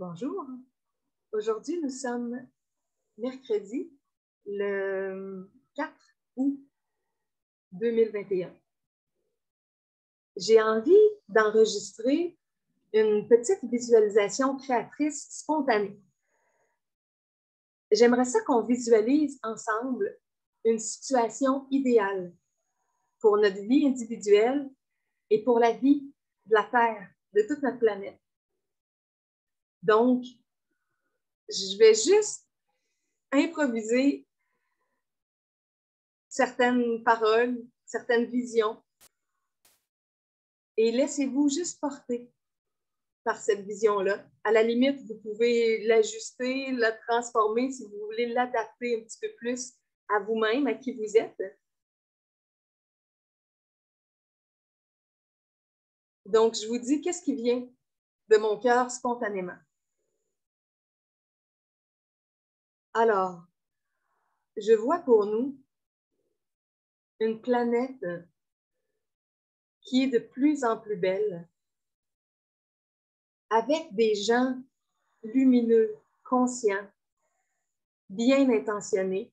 Bonjour. Aujourd'hui, nous sommes mercredi, le 4 août 2021. J'ai envie d'enregistrer une petite visualisation créatrice spontanée. J'aimerais ça qu'on visualise ensemble une situation idéale pour notre vie individuelle et pour la vie de la Terre, de toute notre planète. Donc, je vais juste improviser certaines paroles, certaines visions et laissez-vous juste porter par cette vision-là. À la limite, vous pouvez l'ajuster, la transformer si vous voulez l'adapter un petit peu plus à vous-même, à qui vous êtes. Donc, je vous dis qu'est-ce qui vient de mon cœur spontanément. Alors, je vois pour nous une planète qui est de plus en plus belle, avec des gens lumineux, conscients, bien intentionnés,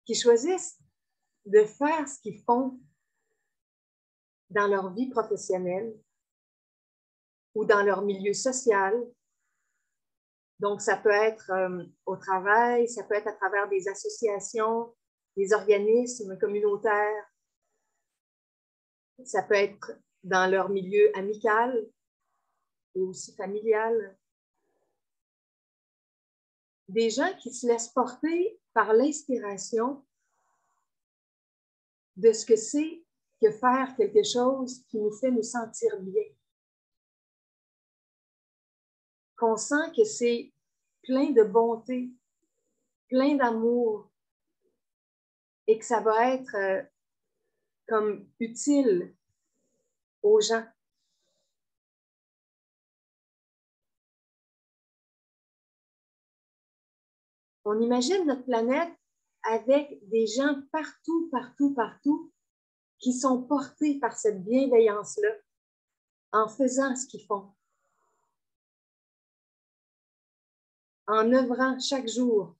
qui choisissent de faire ce qu'ils font dans leur vie professionnelle ou dans leur milieu social. Donc, ça peut être au travail, ça peut être à travers des associations, des organismes communautaires, ça peut être dans leur milieu amical et aussi familial. Des gens qui se laissent porter par l'inspiration de ce que c'est que faire quelque chose qui nous fait nous sentir bien. Qu'on sent que c'est plein de bonté, plein d'amour et que ça va être comme utile aux gens. On imagine notre planète avec des gens partout, partout, partout qui sont portés par cette bienveillance-là en faisant ce qu'ils font, en œuvrant chaque jour,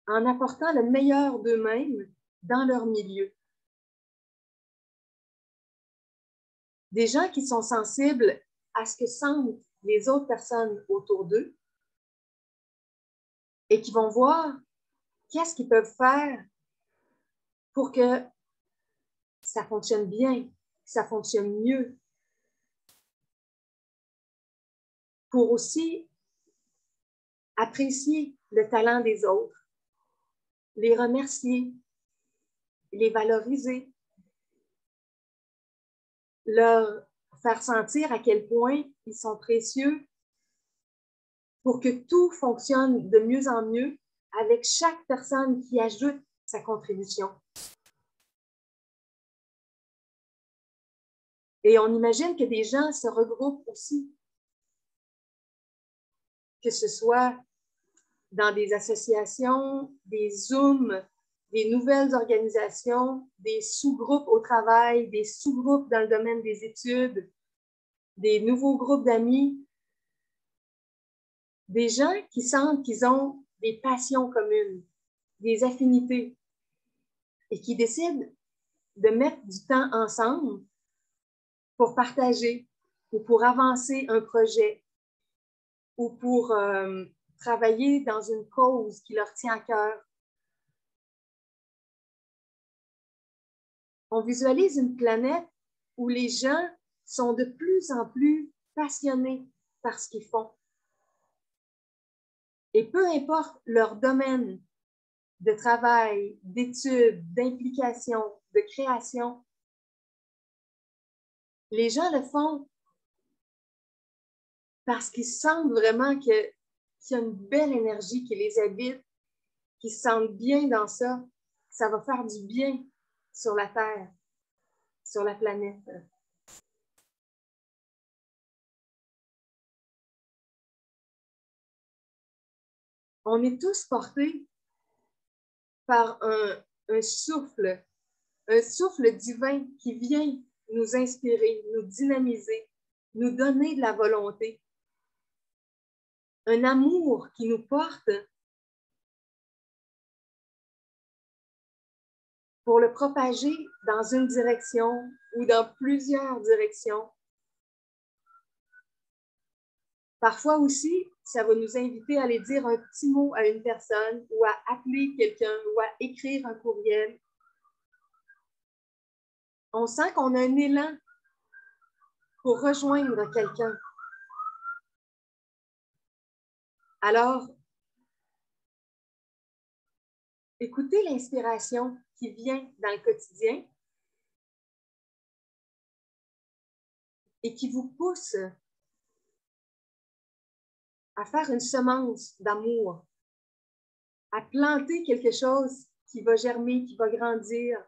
en apportant le meilleur d'eux-mêmes dans leur milieu. Des gens qui sont sensibles à ce que sentent les autres personnes autour d'eux et qui vont voir qu'est-ce qu'ils peuvent faire pour que ça fonctionne bien, que ça fonctionne mieux. Pour aussi apprécier le talent des autres, les remercier, les valoriser, leur faire sentir à quel point ils sont précieux pour que tout fonctionne de mieux en mieux avec chaque personne qui ajoute sa contribution. Et on imagine que des gens se regroupent aussi, que ce soit dans des associations, des Zooms, des nouvelles organisations, des sous-groupes au travail, des sous-groupes dans le domaine des études, des nouveaux groupes d'amis, des gens qui sentent qu'ils ont des passions communes, des affinités, et qui décident de mettre du temps ensemble pour partager ou pour avancer un projet ou pour travailler dans une cause qui leur tient à cœur. On visualise une planète où les gens sont de plus en plus passionnés par ce qu'ils font. Et peu importe leur domaine de travail, d'études, d'implication, de création, les gens le font parce qu'ils sentent vraiment qu'il y a une belle énergie qui les habite, qu'ils se sentent bien dans ça. Ça va faire du bien sur la Terre, sur la planète. On est tous portés par un souffle divin qui vient nous inspirer, nous dynamiser, nous donner de la volonté. Un amour qui nous porte pour le propager dans une direction ou dans plusieurs directions. Parfois aussi, ça va nous inviter à aller dire un petit mot à une personne ou à appeler quelqu'un ou à écrire un courriel. On sent qu'on a un élan pour rejoindre quelqu'un. Alors, écoutez l'inspiration qui vient dans le quotidien et qui vous pousse à faire une semence d'amour, à planter quelque chose qui va germer, qui va grandir,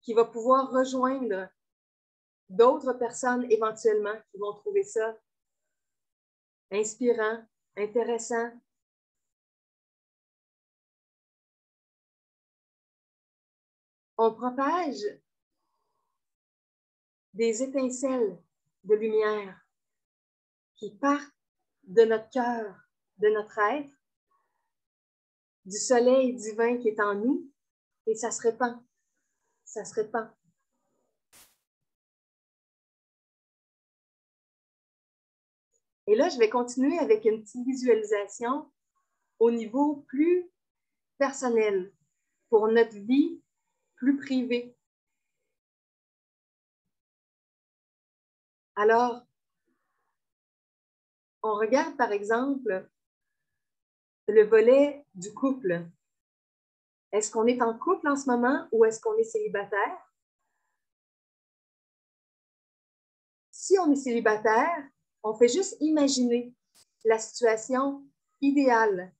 qui va pouvoir rejoindre d'autres personnes éventuellement qui vont trouver ça inspirant, intéressant. On propage des étincelles de lumière qui partent de notre cœur, de notre être, du soleil divin qui est en nous, et ça se répand. Ça se répand. Et là, je vais continuer avec une petite visualisation au niveau plus personnel, pour notre vie plus privée. Alors, on regarde par exemple le volet du couple. Est-ce qu'on est en couple en ce moment ou est-ce qu'on est célibataire? Si on est célibataire, on fait juste imaginer la situation idéale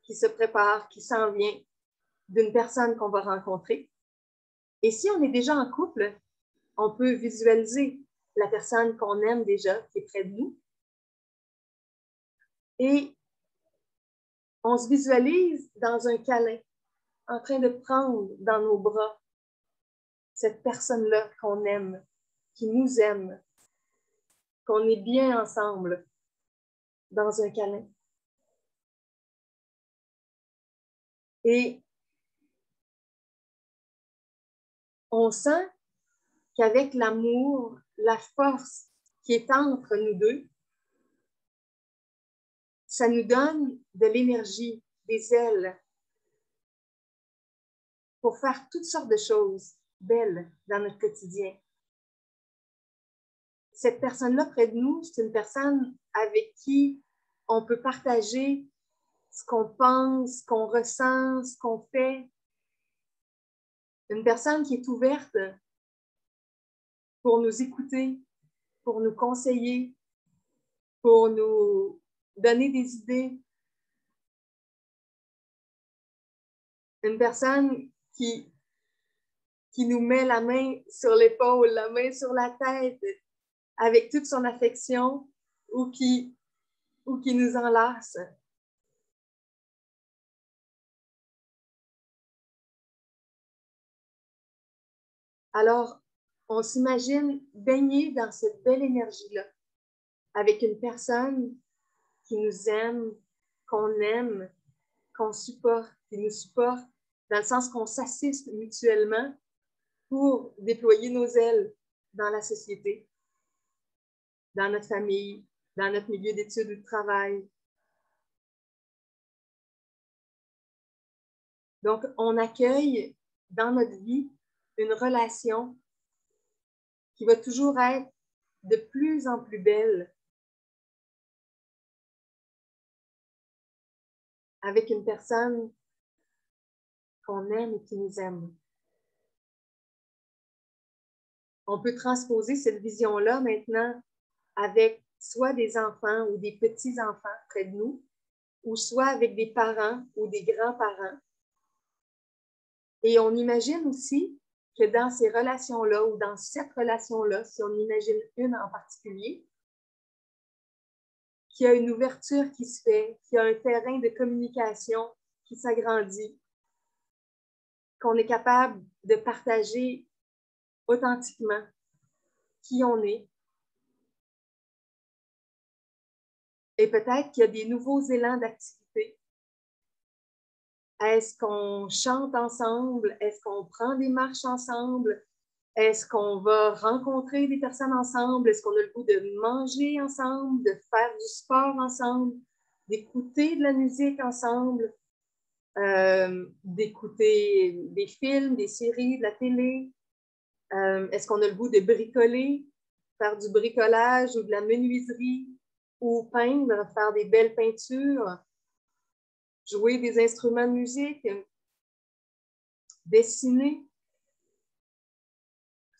qui se prépare, qui s'en vient d'une personne qu'on va rencontrer. Et si on est déjà en couple, on peut visualiser la personne qu'on aime déjà, qui est près de nous. Et on se visualise dans un câlin, en train de prendre dans nos bras cette personne-là qu'on aime, qui nous aime, qu'on est bien ensemble dans un câlin. Et on sent qu'avec l'amour, la force qui est entre nous deux, ça nous donne de l'énergie, des ailes pour faire toutes sortes de choses belles dans notre quotidien. Cette personne-là près de nous, c'est une personne avec qui on peut partager ce qu'on pense, ce qu'on ressent, ce qu'on fait. Une personne qui est ouverte pour nous écouter, pour nous conseiller, pour nous donner des idées. Une personne qui nous met la main sur l'épaule, la main sur la tête, avec toute son affection, ou qui nous enlace. Alors, on s'imagine baigner dans cette belle énergie-là, avec une personne qui nous aime, qu'on supporte, qui nous supporte, dans le sens qu'on s'assiste mutuellement pour déployer nos ailes dans la société, dans notre famille, dans notre milieu d'études ou de travail. Donc, on accueille dans notre vie une relation qui va toujours être de plus en plus belle avec une personne qu'on aime et qui nous aime. On peut transposer cette vision-là maintenant avec soit des enfants ou des petits-enfants près de nous, ou soit avec des parents ou des grands-parents. Et on imagine aussi que dans ces relations-là ou dans cette relation-là, si on imagine une en particulier, qu'il y a une ouverture qui se fait, qu'il y a un terrain de communication qui s'agrandit, qu'on est capable de partager authentiquement qui on est. Et peut-être qu'il y a des nouveaux élans d'activité. Est-ce qu'on chante ensemble? Est-ce qu'on prend des marches ensemble? Est-ce qu'on va rencontrer des personnes ensemble? Est-ce qu'on a le goût de manger ensemble, de faire du sport ensemble, d'écouter de la musique ensemble, d'écouter des films, des séries, de la télé? Est-ce qu'on a le goût de bricoler, faire du bricolage ou de la menuiserie, ou peindre, faire des belles peintures, jouer des instruments de musique, dessiner,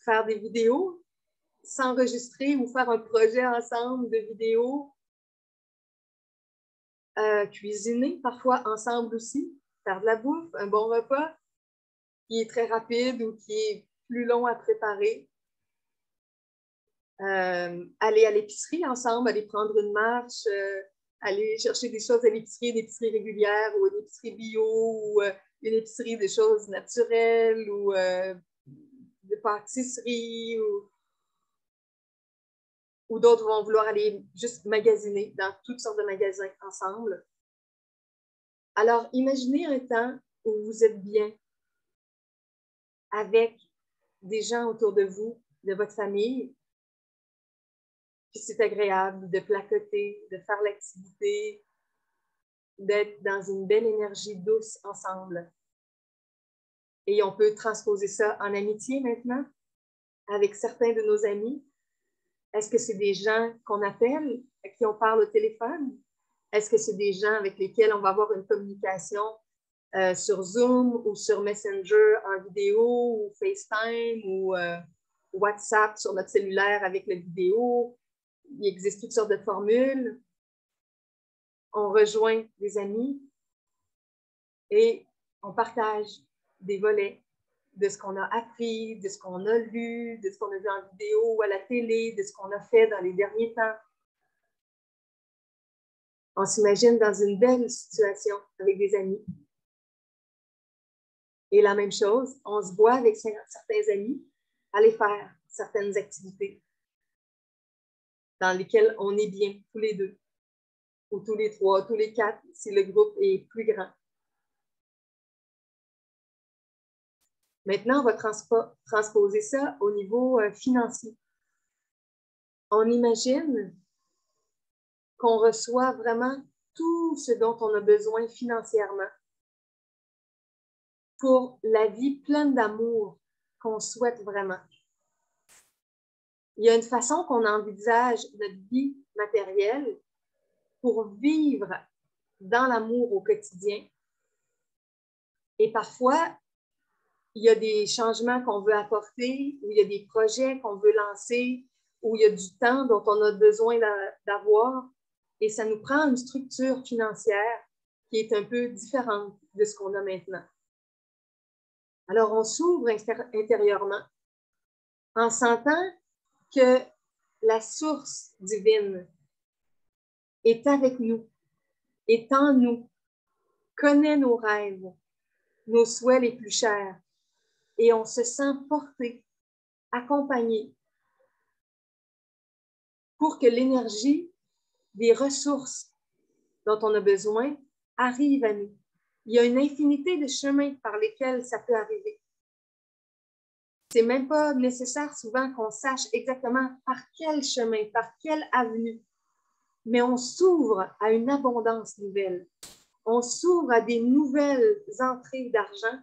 faire des vidéos, s'enregistrer ou faire un projet ensemble de vidéos, cuisiner parfois ensemble aussi, faire de la bouffe, un bon repas qui est très rapide ou qui est plus long à préparer. Aller à l'épicerie ensemble, aller prendre une marche, aller chercher des choses à l'épicerie, une épicerie régulière ou une épicerie bio ou une épicerie de choses naturelles ou de pâtisserie ou d'autres vont vouloir aller juste magasiner dans toutes sortes de magasins ensemble. Alors, imaginez un temps où vous êtes bien avec des gens autour de vous, de votre famille, puis c'est agréable de placoter, de faire l'activité, d'être dans une belle énergie douce ensemble. Et on peut transposer ça en amitié maintenant, avec certains de nos amis. Est-ce que c'est des gens qu'on appelle, à qui on parle au téléphone? Est-ce que c'est des gens avec lesquels on va avoir une communication sur Zoom ou sur Messenger en vidéo ou FaceTime ou WhatsApp sur notre cellulaire avec la vidéo? Il existe toutes sortes de formules. On rejoint des amis et on partage des volets de ce qu'on a appris, de ce qu'on a lu, de ce qu'on a vu en vidéo ou à la télé, de ce qu'on a fait dans les derniers temps. On s'imagine dans une belle situation avec des amis. Et la même chose, on se voit avec certains amis, aller faire certaines activités dans lesquelles on est bien, tous les deux, ou tous les trois, tous les quatre, si le groupe est plus grand. Maintenant, on va transposer ça au niveau financier. On imagine qu'on reçoit vraiment tout ce dont on a besoin financièrement pour la vie pleine d'amour qu'on souhaite vraiment. Il y a une façon qu'on envisage notre vie matérielle pour vivre dans l'amour au quotidien. Et parfois, il y a des changements qu'on veut apporter, ou il y a des projets qu'on veut lancer, ou il y a du temps dont on a besoin d'avoir. Et ça nous prend une structure financière qui est un peu différente de ce qu'on a maintenant. Alors, on s'ouvre intérieurement en sentant que la source divine est avec nous, est en nous, connaît nos rêves, nos souhaits les plus chers, et on se sent porté, accompagné, pour que l'énergie des ressources dont on a besoin arrive à nous. Il y a une infinité de chemins par lesquels ça peut arriver. C'est même pas nécessaire souvent qu'on sache exactement par quel chemin, par quelle avenue, mais on s'ouvre à une abondance nouvelle. On s'ouvre à des nouvelles entrées d'argent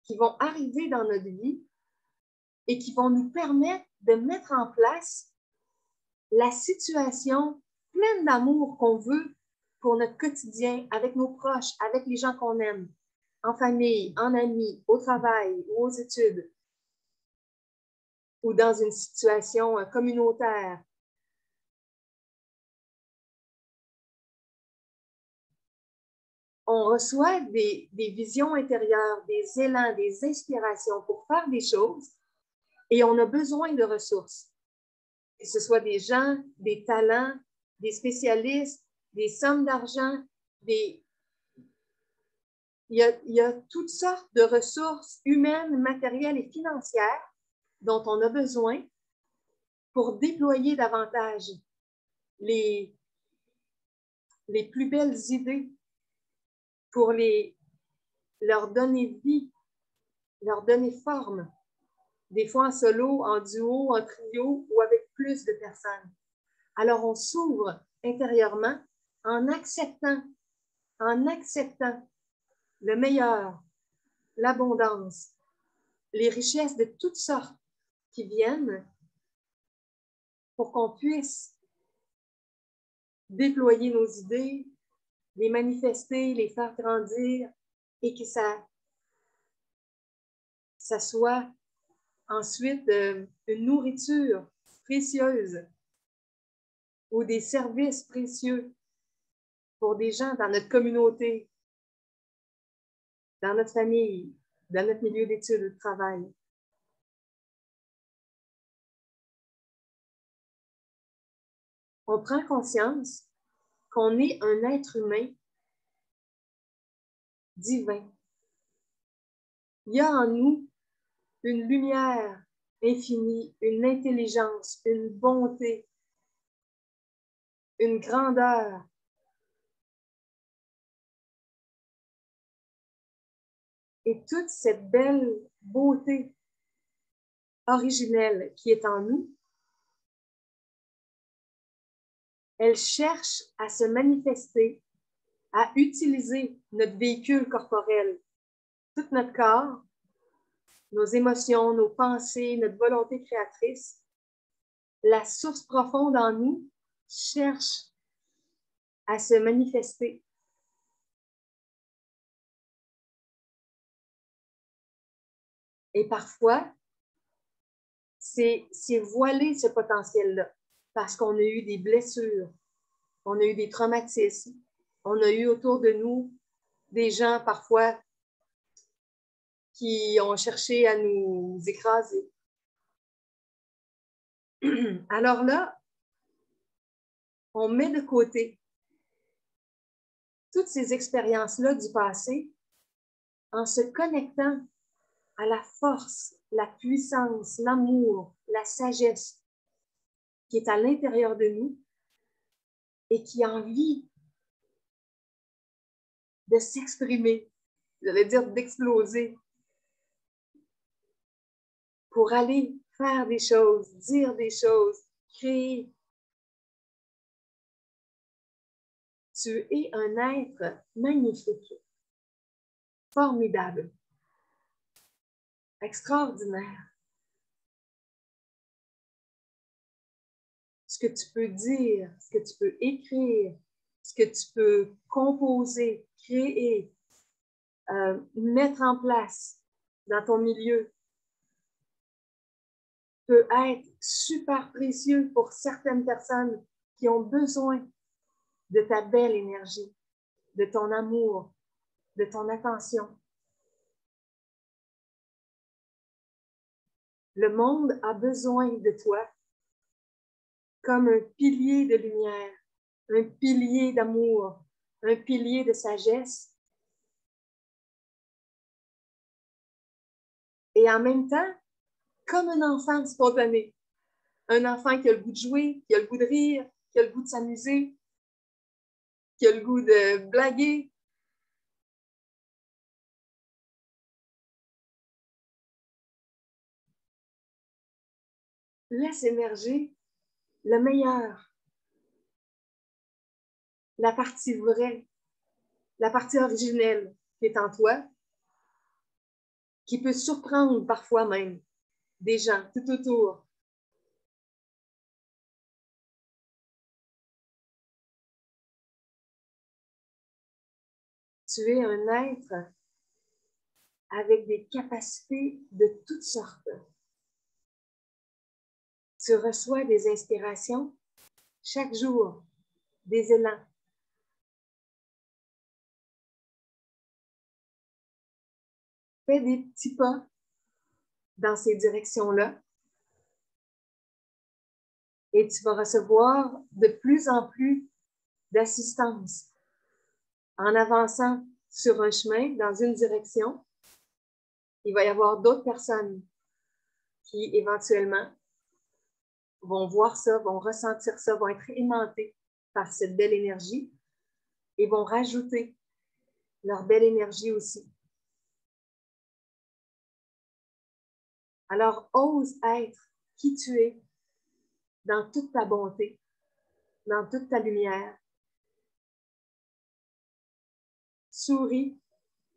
qui vont arriver dans notre vie et qui vont nous permettre de mettre en place la situation pleine d'amour qu'on veut pour notre quotidien, avec nos proches, avec les gens qu'on aime, en famille, en amis, au travail ou aux études, ou dans une situation communautaire. On reçoit des visions intérieures, des élans, des inspirations pour faire des choses et on a besoin de ressources. Que ce soit des gens, des talents, des spécialistes, des sommes d'argent, des il y a toutes sortes de ressources humaines, matérielles et financières dont on a besoin pour déployer davantage les plus belles idées, pour leur donner vie, leur donner forme, des fois en solo, en duo, en trio ou avec plus de personnes. Alors, on s'ouvre intérieurement en acceptant le meilleur, l'abondance, les richesses de toutes sortes qui viennent pour qu'on puisse déployer nos idées, les manifester, les faire grandir et que ça soit ensuite une nourriture précieuse ou des services précieux pour des gens dans notre communauté, dans notre famille, dans notre milieu d'études ou de travail. On prend conscience qu'on est un être humain divin. Il y a en nous une lumière infinie, une intelligence, une bonté, une grandeur. Et toute cette belle beauté originelle qui est en nous, elle cherche à se manifester, à utiliser notre véhicule corporel, tout notre corps, nos émotions, nos pensées, notre volonté créatrice. La source profonde en nous cherche à se manifester. Et parfois, c'est voiler ce potentiel-là parce qu'on a eu des blessures, on a eu des traumatismes, on a eu autour de nous des gens parfois qui ont cherché à nous écraser. Alors là, on met de côté toutes ces expériences-là du passé en se connectant à la force, la puissance, l'amour, la sagesse qui est à l'intérieur de nous et qui a envie de s'exprimer, j'allais dire d'exploser, pour aller faire des choses, dire des choses, créer. Tu es un être magnifique, formidable, extraordinaire. Ce que tu peux dire, ce que tu peux écrire, ce que tu peux composer, créer, mettre en place dans ton milieu peut être super précieux pour certaines personnes qui ont besoin de ta belle énergie, de ton amour, de ton attention. Le monde a besoin de toi comme un pilier de lumière, un pilier d'amour, un pilier de sagesse. Et en même temps, comme un enfant spontané, un enfant qui a le goût de jouer, qui a le goût de rire, qui a le goût de s'amuser, qui a le goût de blaguer. Laisse émerger le meilleur, la partie vraie, la partie originelle qui est en toi, qui peut surprendre parfois même des gens tout autour. Tu es un être avec des capacités de toutes sortes. Tu reçois des inspirations chaque jour, des élans. Fais des petits pas dans ces directions-là et tu vas recevoir de plus en plus d'assistance en avançant sur un chemin, dans une direction, il va y avoir d'autres personnes qui, éventuellement, vont voir ça, vont ressentir ça, vont être aimantées par cette belle énergie et vont rajouter leur belle énergie aussi. Alors, ose être qui tu es dans toute ta bonté, dans toute ta lumière. Souris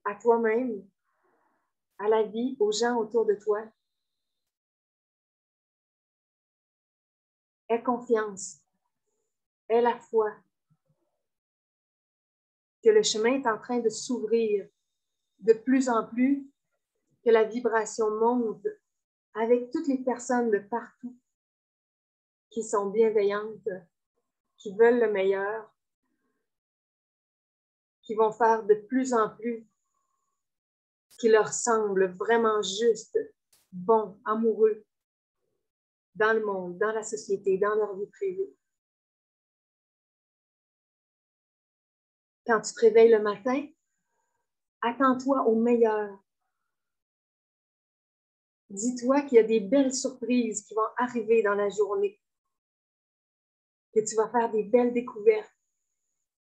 à toi-même, à la vie, aux gens autour de toi. Aie confiance, aie la foi que le chemin est en train de s'ouvrir de plus en plus, que la vibration monte avec toutes les personnes de partout qui sont bienveillantes, qui veulent le meilleur, qui vont faire de plus en plus ce qui leur semble vraiment juste, bon, amoureux dans le monde, dans la société, dans leur vie privée. Quand tu te réveilles le matin, attends-toi au meilleur. Dis-toi qu'il y a des belles surprises qui vont arriver dans la journée, que tu vas faire des belles découvertes,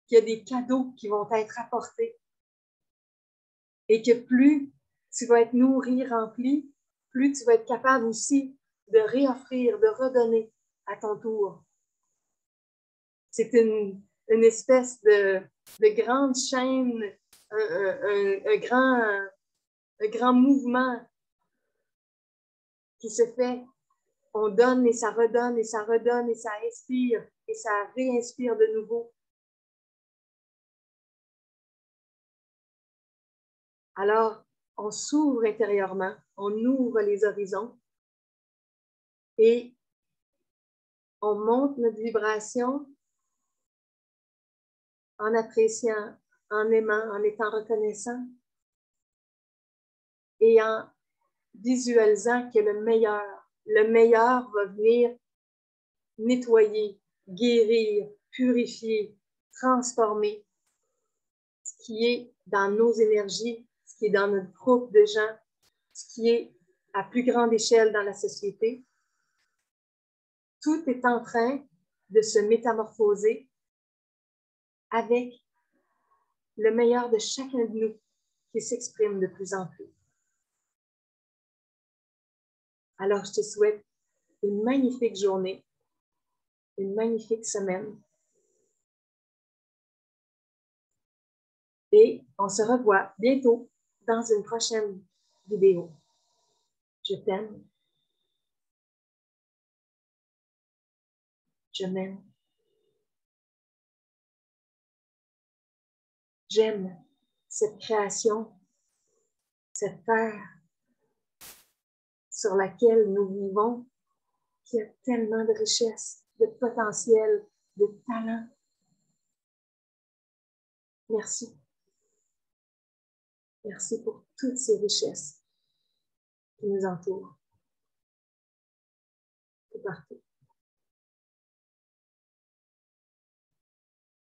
qu'il y a des cadeaux qui vont être apportés et que plus tu vas être nourri, rempli, plus tu vas être capable aussi de réoffrir, de redonner à ton tour. C'est une espèce de grande chaîne, un grand mouvement qui se fait. On donne et ça redonne et ça redonne et ça inspire et ça réinspire de nouveau. Alors, on s'ouvre intérieurement, on ouvre les horizons et on monte notre vibration en appréciant, en aimant, en étant reconnaissant et en visualisant que le meilleur va venir nettoyer, guérir, purifier, transformer ce qui est dans nos énergies, ce qui est dans notre groupe de gens, ce qui est à plus grande échelle dans la société. Tout est en train de se métamorphoser avec le meilleur de chacun de nous qui s'exprime de plus en plus. Alors, je te souhaite une magnifique journée, une magnifique semaine. Et on se revoit bientôt dans une prochaine vidéo. Je t'aime. Je m'aime. J'aime cette création, cette terre sur laquelle nous vivons, qui a tellement de richesses, de potentiel, de talent. Merci. Merci pour toutes ces richesses qui nous entourent. De partout.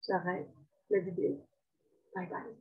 J'arrête la vidéo. Bye bye.